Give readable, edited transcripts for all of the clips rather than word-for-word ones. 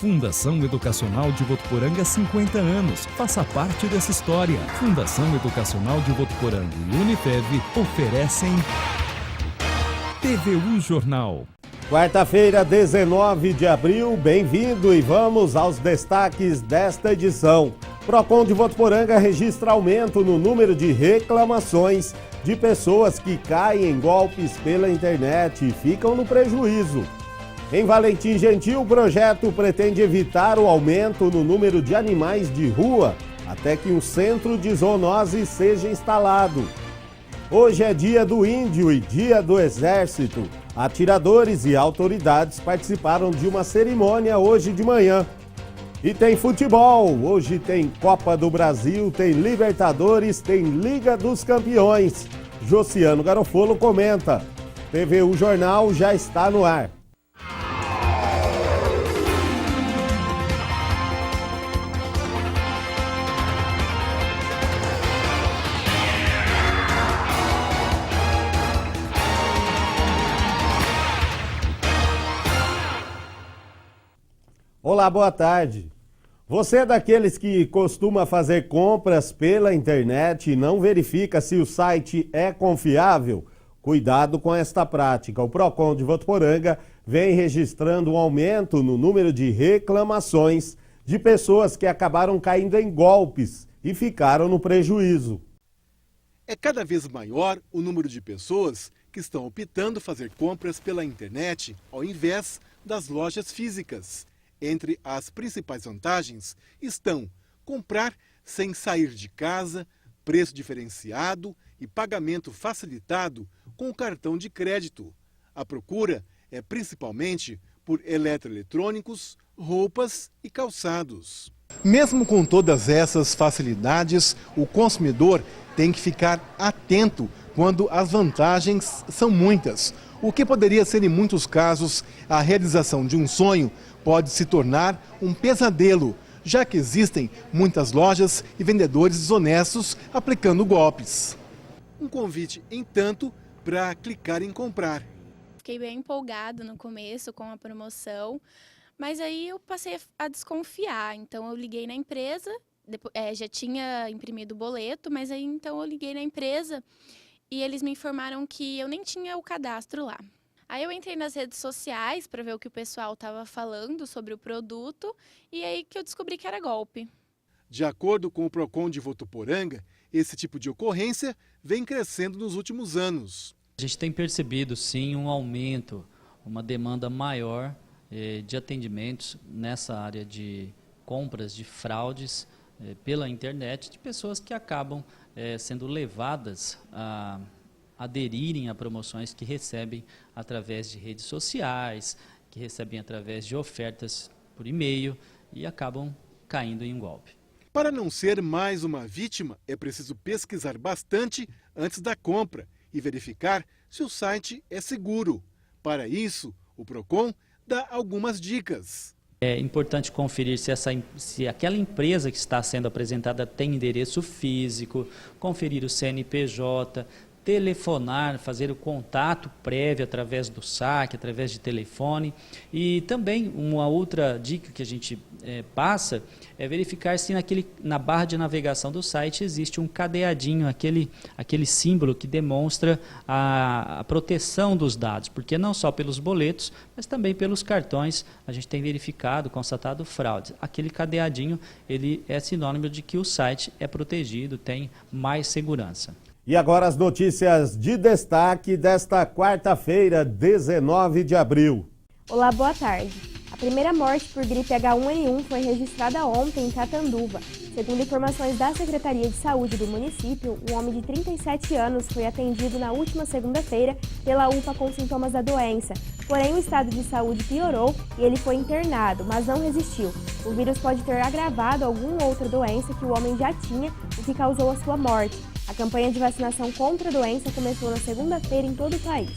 Fundação Educacional de Votuporanga, 50 anos. Faça parte dessa história. Fundação Educacional de Votuporanga e Unifev oferecem TVU Jornal. Quarta-feira, 19 de abril, bem-vindo e vamos aos destaques desta edição. Procon de Votuporanga registra aumento no número de reclamações de pessoas que caem em golpes pela internet e ficam no prejuízo. Em Valentim Gentil, o projeto pretende evitar o aumento no número de animais de rua até que um centro de zoonose seja instalado. Hoje é dia do índio e dia do exército. Atiradores e autoridades participaram de uma cerimônia hoje de manhã. E tem futebol, hoje tem Copa do Brasil, tem Libertadores, tem Liga dos Campeões. Josiano Garofolo comenta. TVU Jornal já está no ar. Olá, boa tarde. Você é daqueles que costuma fazer compras pela internet e não verifica se o site é confiável? Cuidado com esta prática. O Procon de Votuporanga vem registrando um aumento no número de reclamações de pessoas que acabaram caindo em golpes e ficaram no prejuízo. É cada vez maior o número de pessoas que estão optando fazer compras pela internet ao invés das lojas físicas. Entre as principais vantagens estão comprar sem sair de casa, preço diferenciado e pagamento facilitado com o cartão de crédito. A procura é principalmente por eletroeletrônicos, roupas e calçados. Mesmo com todas essas facilidades, o consumidor tem que ficar atento quando as vantagens são muitas. O que poderia ser, em muitos casos, a realização de um sonho pode se tornar um pesadelo, já que existem muitas lojas e vendedores desonestos aplicando golpes. Um convite, entanto, para clicar em comprar. Fiquei bem empolgado no começo com a promoção, mas aí eu passei a desconfiar. Então eu liguei na empresa, já tinha imprimido o boleto, mas aí então eu liguei na empresa e eles me informaram que eu nem tinha o cadastro lá. Aí eu entrei nas redes sociais para ver o que o pessoal estava falando sobre o produto e aí que eu descobri que era golpe. De acordo com o Procon de Votuporanga, esse tipo de ocorrência vem crescendo nos últimos anos. A gente tem percebido, sim, um aumento, uma demanda maior de atendimentos nessa área de compras, de fraudes pela internet, de pessoas que acabam sendo levadas a aderirem a promoções que recebem através de redes sociais, que recebem através de ofertas por e-mail e acabam caindo em um golpe. Para não ser mais uma vítima, é preciso pesquisar bastante antes da compra e verificar se o site é seguro. Para isso, o Procon dá algumas dicas. É importante conferir se aquela empresa que está sendo apresentada tem endereço físico, conferir o CNPJ, telefonar, fazer o contato prévio através do saque, através de telefone. E também uma outra dica que a gente passa é verificar se na barra de navegação do site existe um cadeadinho, aquele símbolo que demonstra a proteção dos dados, porque não só pelos boletos, mas também pelos cartões a gente tem verificado, constatado fraudes. Aquele cadeadinho, ele é sinônimo de que o site é protegido, tem mais segurança. E agora as notícias de destaque desta quarta-feira, 19 de abril. Olá, boa tarde. A primeira morte por gripe H1N1 foi registrada ontem em Catanduva. Segundo informações da Secretaria de Saúde do município, um homem de 37 anos foi atendido na última segunda-feira pela UPA com sintomas da doença. Porém, o estado de saúde piorou e ele foi internado, mas não resistiu. O vírus pode ter agravado alguma outra doença que o homem já tinha, o que causou a sua morte. A campanha de vacinação contra a doença começou na segunda-feira em todo o país.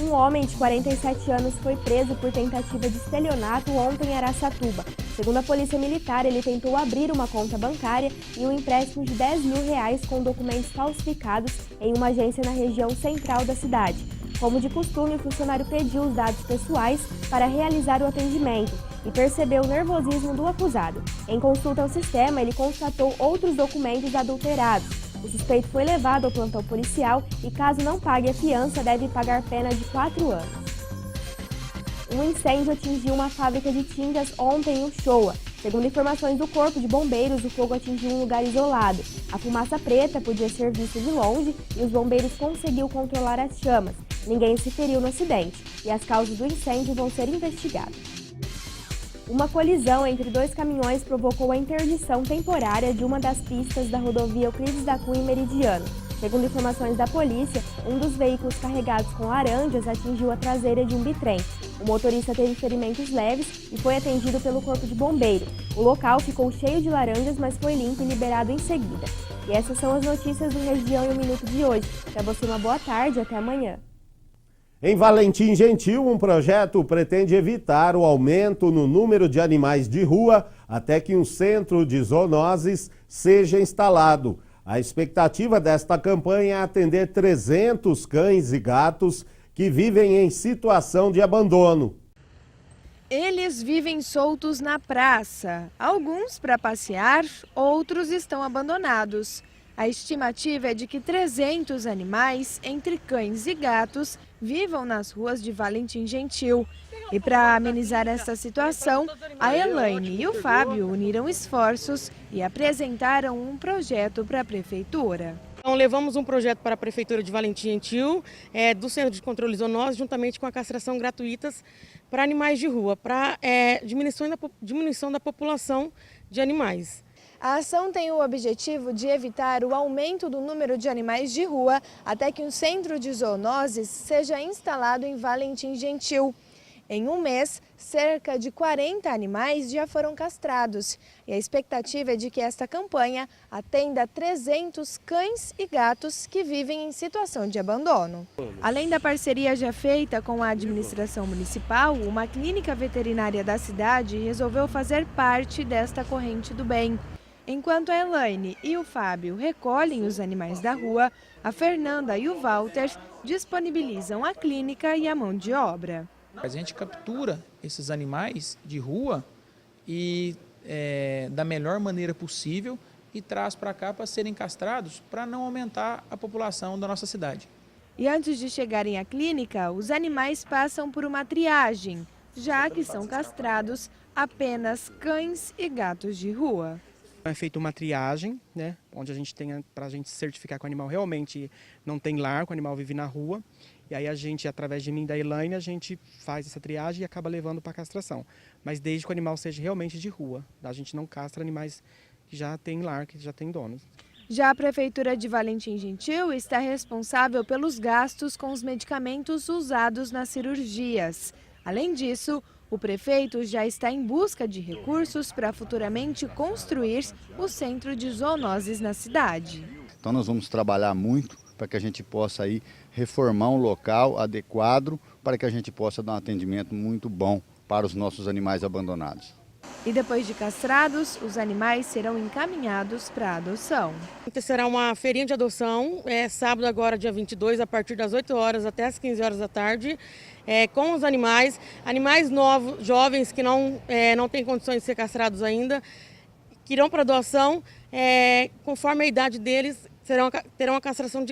Um homem de 47 anos foi preso por tentativa de estelionato ontem em Araçatuba. Segundo a Polícia Militar, ele tentou abrir uma conta bancária e um empréstimo de R$10 mil com documentos falsificados em uma agência na região central da cidade. Como de costume, o funcionário pediu os dados pessoais para realizar o atendimento e percebeu o nervosismo do acusado. Em consulta ao sistema, ele constatou outros documentos adulterados. O suspeito foi levado ao plantão policial e, caso não pague a fiança, deve pagar pena de 4 anos. Um incêndio atingiu uma fábrica de tintas ontem em Uchoa. Segundo informações do Corpo de Bombeiros, o fogo atingiu um lugar isolado. A fumaça preta podia ser vista de longe e os bombeiros conseguiram controlar as chamas. Ninguém se feriu no acidente e as causas do incêndio vão ser investigadas. Uma colisão entre 2 caminhões provocou a interdição temporária de uma das pistas da rodovia Euclides da Cunha Meridiano. Segundo informações da polícia, um dos veículos carregados com laranjas atingiu a traseira de um bitrem. O motorista teve ferimentos leves e foi atendido pelo Corpo de Bombeiro. O local ficou cheio de laranjas, mas foi limpo e liberado em seguida. E essas são as notícias do Região em 1 Minuto de hoje. Para você, uma boa tarde e até amanhã. Em Valentim Gentil, um projeto pretende evitar o aumento no número de animais de rua até que um centro de zoonoses seja instalado. A expectativa desta campanha é atender 300 cães e gatos que vivem em situação de abandono. Eles vivem soltos na praça, alguns para passear, outros estão abandonados. A estimativa é de que 300 animais, entre cães e gatos, vivam nas ruas de Valentim Gentil. E para amenizar essa situação, a Elaine e o Fábio uniram esforços e apresentaram um projeto para a prefeitura. Então, levamos um projeto para a Prefeitura de Valentim Gentil, do Centro de Controle Zoonose, juntamente com a castração gratuitas para animais de rua, para diminuição da população de animais. A ação tem o objetivo de evitar o aumento do número de animais de rua até que um centro de zoonoses seja instalado em Valentim Gentil. Em um mês, cerca de 40 animais já foram castrados e a expectativa é de que esta campanha atenda 300 cães e gatos que vivem em situação de abandono. Além da parceria já feita com a administração municipal, uma clínica veterinária da cidade resolveu fazer parte desta corrente do bem. Enquanto a Elaine e o Fábio recolhem os animais da rua, a Fernanda e o Walter disponibilizam a clínica e a mão de obra. A gente captura esses animais de rua e da melhor maneira possível e traz para cá para serem castrados para não aumentar a população da nossa cidade. E antes de chegarem à clínica, os animais passam por uma triagem, já que são castrados apenas cães e gatos de rua. É feita uma triagem, né, onde a gente tem para a gente certificar que o animal realmente não tem lar, que o animal vive na rua. E aí a gente, através de mim e da Elaine, a gente faz essa triagem e acaba levando para a castração. Mas desde que o animal seja realmente de rua. A gente não castra animais que já têm lar, que já têm donos. Já a Prefeitura de Valentim Gentil está responsável pelos gastos com os medicamentos usados nas cirurgias. Além disso, o prefeito já está em busca de recursos para futuramente construir o centro de zoonoses na cidade. Então nós vamos trabalhar muito para que a gente possa aí reformar um local adequado para que a gente possa dar um atendimento muito bom para os nossos animais abandonados. E depois de castrados, os animais serão encaminhados para adoção. Será uma feirinha de adoção, sábado agora, dia 22, a partir das 8 horas até as 15 horas da tarde, com os animais novos, jovens que não têm condições de ser castrados ainda, que irão para adoção, conforme a idade deles, terão a castração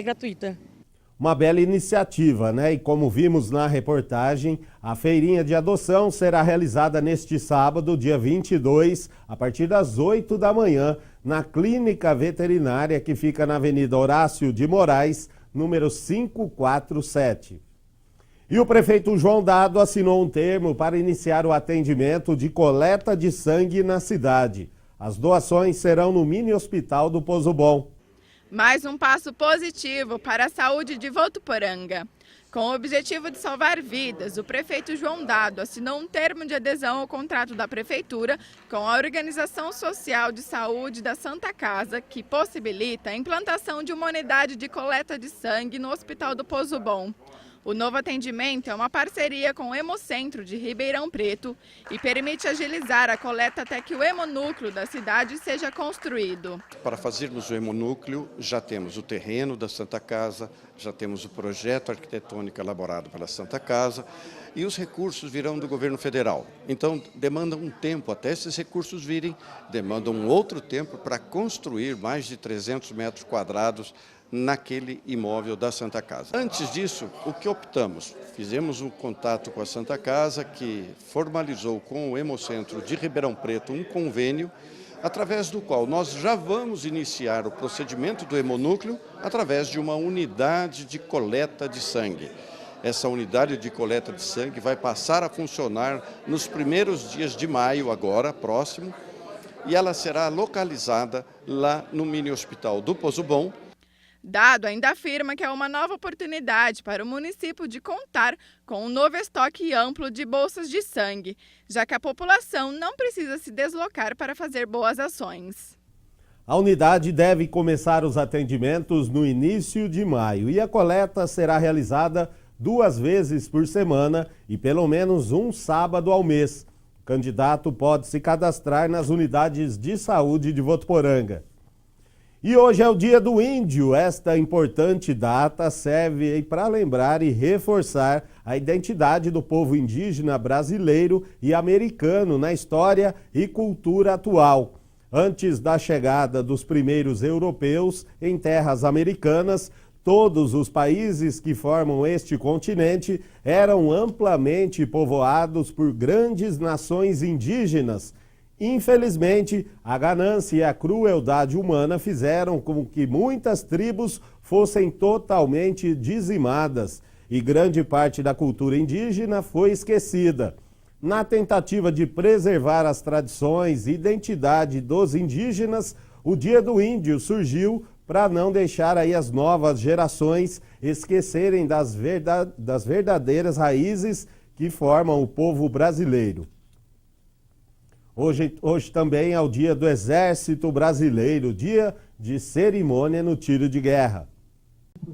gratuita. Uma bela iniciativa, né? E como vimos na reportagem, a feirinha de adoção será realizada neste sábado, dia 22, a partir das 8 da manhã, na Clínica Veterinária, que fica na Avenida Horácio de Moraes, número 547. E o prefeito João Dado assinou um termo para iniciar o atendimento de coleta de sangue na cidade. As doações serão no mini hospital do Pozo Bom. Mais um passo positivo para a saúde de Votuporanga. Com o objetivo de salvar vidas, o prefeito João Dado assinou um termo de adesão ao contrato da prefeitura com a Organização Social de Saúde da Santa Casa, que possibilita a implantação de uma unidade de coleta de sangue no Hospital do Pozo Bom. O novo atendimento é uma parceria com o Hemocentro de Ribeirão Preto e permite agilizar a coleta até que o hemonúcleo da cidade seja construído. Para fazermos o hemonúcleo, já temos o terreno da Santa Casa, já temos o projeto arquitetônico elaborado pela Santa Casa e os recursos virão do governo federal. Então, demanda um tempo até esses recursos virem, demanda um outro tempo para construir mais de 300 metros quadrados naquele imóvel da Santa Casa. Antes disso, o que optamos? Fizemos um contato com a Santa Casa, que formalizou com o Hemocentro de Ribeirão Preto um convênio, através do qual nós já vamos iniciar o procedimento do hemonúcleo através de uma unidade de coleta de sangue. Essa unidade de coleta de sangue vai passar a funcionar nos primeiros dias de maio, agora, próximo, e ela será localizada lá no mini hospital do Pozo Bom. Dado ainda afirma que é uma nova oportunidade para o município de contar com um novo estoque amplo de bolsas de sangue, já que a população não precisa se deslocar para fazer boas ações. A unidade deve começar os atendimentos no início de maio e a coleta será realizada 2 vezes por semana e pelo menos um sábado ao mês. O candidato pode se cadastrar nas unidades de saúde de Votuporanga. E hoje é o Dia do Índio. Esta importante data serve para lembrar e reforçar a identidade do povo indígena brasileiro e americano na história e cultura atual. Antes da chegada dos primeiros europeus em terras americanas, todos os países que formam este continente eram amplamente povoados por grandes nações indígenas. Infelizmente, a ganância e a crueldade humana fizeram com que muitas tribos fossem totalmente dizimadas e grande parte da cultura indígena foi esquecida. Na tentativa de preservar as tradições e identidade dos indígenas, o Dia do Índio surgiu para não deixar aí as novas gerações esquecerem das verdadeiras raízes que formam o povo brasileiro. Hoje também é o Dia do Exército Brasileiro, dia de cerimônia no tiro de guerra.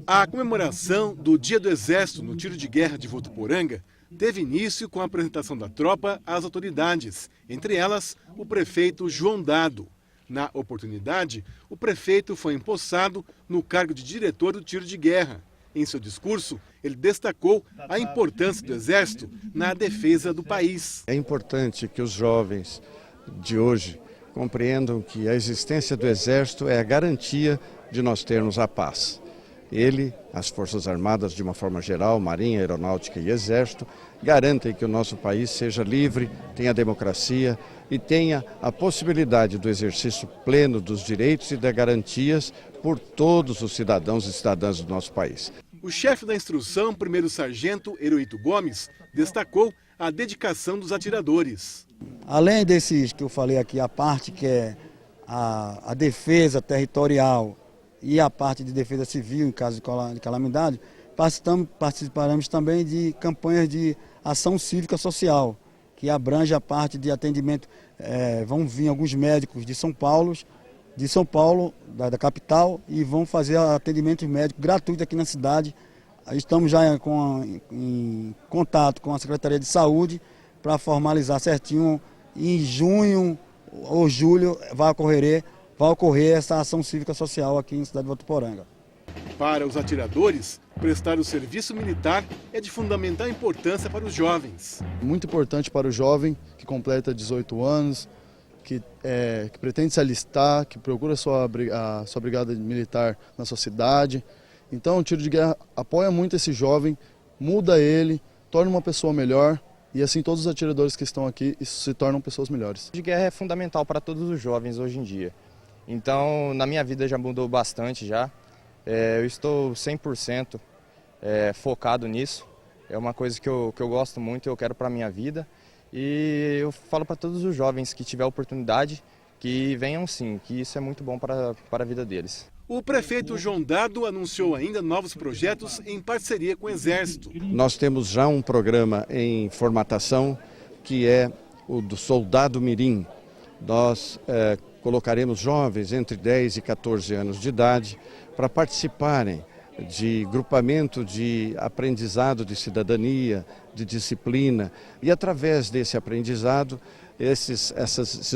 A comemoração do Dia do Exército no tiro de guerra de Votuporanga teve início com a apresentação da tropa às autoridades, entre elas o prefeito João Dado. Na oportunidade, o prefeito foi empossado no cargo de diretor do tiro de guerra. Em seu discurso, ele destacou a importância do Exército na defesa do país. É importante que os jovens de hoje compreendam que a existência do Exército é a garantia de nós termos a paz. Ele, as Forças Armadas de uma forma geral, Marinha, Aeronáutica e Exército, garantem que o nosso país seja livre, tenha democracia e tenha a possibilidade do exercício pleno dos direitos e das garantias por todos os cidadãos e cidadãs do nosso país. O chefe da instrução, 1º Sargento Heroíto Gomes, destacou a dedicação dos atiradores. Além desses que eu falei aqui, a parte que é a defesa territorial e a parte de defesa civil em caso de calamidade, participaremos também de campanhas de ação cívica social, que abrange a parte de atendimento. Vão vir alguns médicos de São Paulo, da capital, e vão fazer atendimento médico gratuito aqui na cidade. Estamos já em contato com a Secretaria de Saúde para formalizar certinho. Em junho ou julho vai ocorrer essa ação cívica social aqui na cidade de Votuporanga. Para os atiradores, prestar o serviço militar é de fundamental importância para os jovens. Muito importante para o jovem que completa 18 anos, que pretende se alistar, que procura a sua brigada militar na sua cidade. Então o tiro de guerra apoia muito esse jovem, muda ele, torna uma pessoa melhor. E assim todos os atiradores que estão aqui se tornam pessoas melhores. O tiro de guerra é fundamental para todos os jovens hoje em dia. Então, na minha vida já mudou bastante já. Eu estou 100% focado nisso. É uma coisa que eu gosto muito, eu quero para a minha vida. E eu falo para todos os jovens que tiver oportunidade, que venham sim, que isso é muito bom para a vida deles. O prefeito João Dado anunciou ainda novos projetos em parceria com o Exército. Nós temos já um programa em formatação que é o do Soldado Mirim. Nós colocaremos jovens entre 10 e 14 anos de idade para participarem de grupamento de aprendizado de cidadania, de disciplina. E através desse aprendizado, esses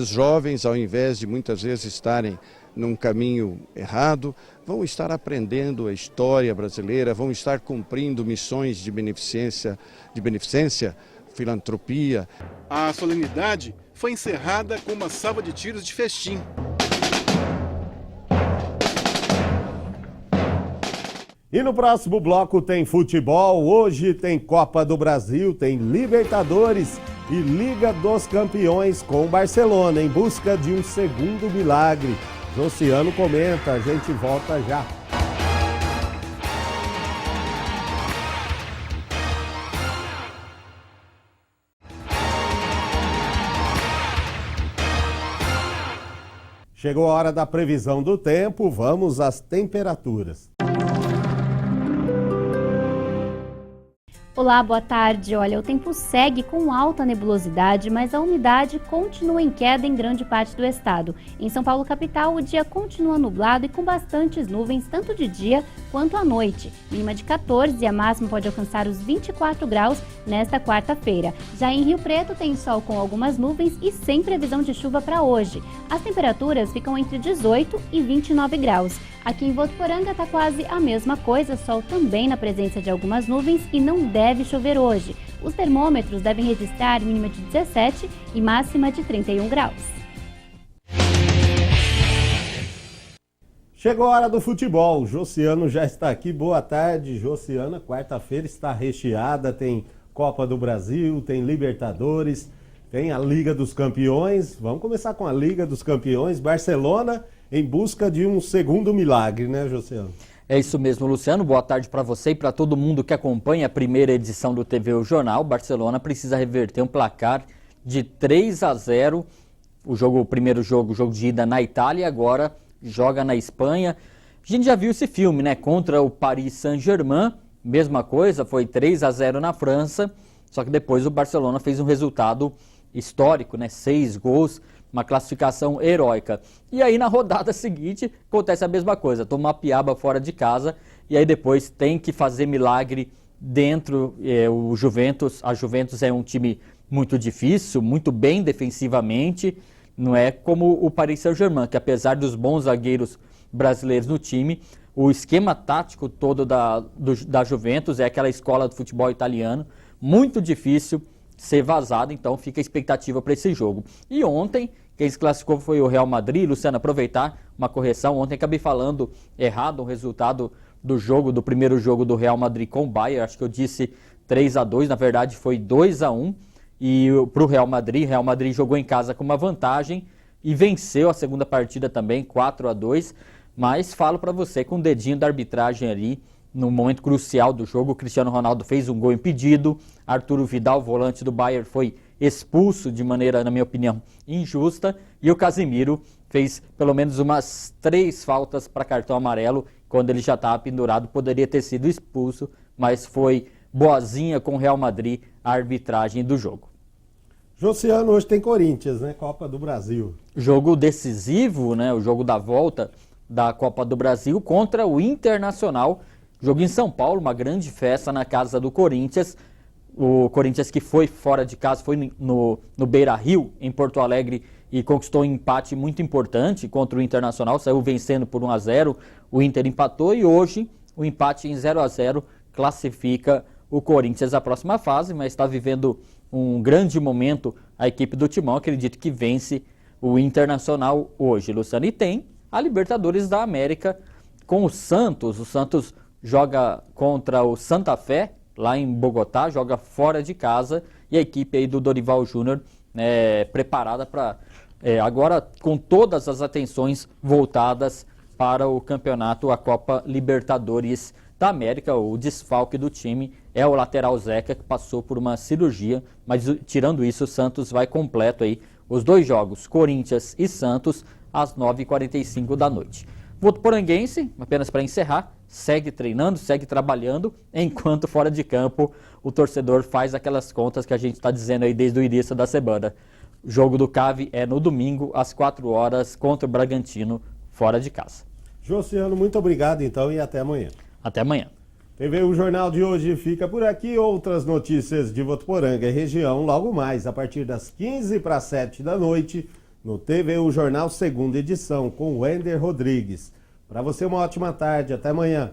jovens, ao invés de muitas vezes estarem num caminho errado, vão estar aprendendo a história brasileira, vão estar cumprindo missões de beneficência, filantropia. A solenidade foi encerrada com uma salva de tiros de festim. E no próximo bloco tem futebol, hoje tem Copa do Brasil, tem Libertadores e Liga dos Campeões com o Barcelona em busca de um segundo milagre. Josiano comenta, a gente volta já. Chegou a hora da previsão do tempo, vamos às temperaturas. Olá, boa tarde. Olha, o tempo segue com alta nebulosidade, mas a umidade continua em queda em grande parte do estado. Em São Paulo, capital, o dia continua nublado e com bastantes nuvens, tanto de dia quanto à noite. Mínima de 14 e a máxima pode alcançar os 24 graus nesta quarta-feira. Já em Rio Preto, tem sol com algumas nuvens e sem previsão de chuva para hoje. As temperaturas ficam entre 18 e 29 graus. Aqui em Votuporanga está quase a mesma coisa, sol também na presença de algumas nuvens e não deve chover hoje. Os termômetros devem registrar mínima de 17 e máxima de 31 graus. Chegou a hora do futebol, Josiano já está aqui, boa tarde, Josiana. Quarta-feira está recheada, tem Copa do Brasil, tem Libertadores, tem a Liga dos Campeões. Vamos começar com a Liga dos Campeões, Barcelona em busca de um segundo milagre, né, Josiano? É isso mesmo, Luciano. Boa tarde para você e para todo mundo que acompanha a primeira edição do TV O Jornal. Barcelona precisa reverter um placar de 3-0. O primeiro jogo de ida na Itália, agora joga na Espanha. A gente já viu esse filme, né? Contra o Paris Saint-Germain, mesma coisa, foi 3-0 na França, só que depois o Barcelona fez um resultado histórico, né? 6 gols. Uma classificação heróica. E aí na rodada seguinte acontece a mesma coisa, toma uma piaba fora de casa e aí depois tem que fazer milagre dentro. A Juventus é um time muito difícil, muito bem defensivamente, não é como o Paris Saint-Germain, que apesar dos bons zagueiros brasileiros no time, o esquema tático todo da Juventus é aquela escola do futebol italiano, muito difícil ser vazado, então fica a expectativa para esse jogo. E ontem, quem se classificou foi o Real Madrid. Luciano, aproveitar uma correção, ontem acabei falando errado o resultado do primeiro jogo do Real Madrid com o Bayern, acho que eu disse 3-2, na verdade foi 2-1, e para o Real Madrid jogou em casa com uma vantagem e venceu a segunda partida também, 4-2, mas falo para você com o dedinho da arbitragem ali, no momento crucial do jogo, o Cristiano Ronaldo fez um gol impedido, Arturo Vidal, volante do Bayern, foi expulso de maneira, na minha opinião, injusta, e o Casemiro fez pelo menos umas 3 faltas para cartão amarelo, quando ele já estava pendurado, poderia ter sido expulso, mas foi boazinha com o Real Madrid a arbitragem do jogo. Josiano, hoje tem Corinthians, né? Copa do Brasil. Jogo decisivo, né? O jogo da volta da Copa do Brasil contra o Internacional. Jogo em São Paulo, uma grande festa na casa do Corinthians. O Corinthians que foi fora de casa, foi no Beira-Rio, em Porto Alegre, e conquistou um empate muito importante contra o Internacional, saiu vencendo por 1-0, o Inter empatou e hoje o empate em 0-0 classifica o Corinthians à próxima fase, mas está vivendo um grande momento a equipe do Timão, acredito que vence o Internacional hoje, Luciano. E tem a Libertadores da América com o Santos joga contra o Santa Fé, lá em Bogotá, joga fora de casa, e a equipe aí do Dorival Júnior preparada para, agora com todas as atenções voltadas para o campeonato, a Copa Libertadores da América. O desfalque do time é o lateral Zeca, que passou por uma cirurgia, mas tirando isso, o Santos vai completo aí, os 2 jogos, Corinthians e Santos, às 9h45 da noite. Votuporanguense, apenas para encerrar, segue treinando, segue trabalhando, enquanto fora de campo o torcedor faz aquelas contas que a gente está dizendo aí desde o início da semana. O jogo do CAV é no domingo, às 4h, contra o Bragantino, fora de casa. Josiano, muito obrigado então e até amanhã. Até amanhã. TV O Jornal de hoje fica por aqui. Outras notícias de Votuporanga e região logo mais, a partir das 6:45 da noite, no TV O Jornal, segunda edição, com Wender Rodrigues. Para você, uma ótima tarde. Até amanhã.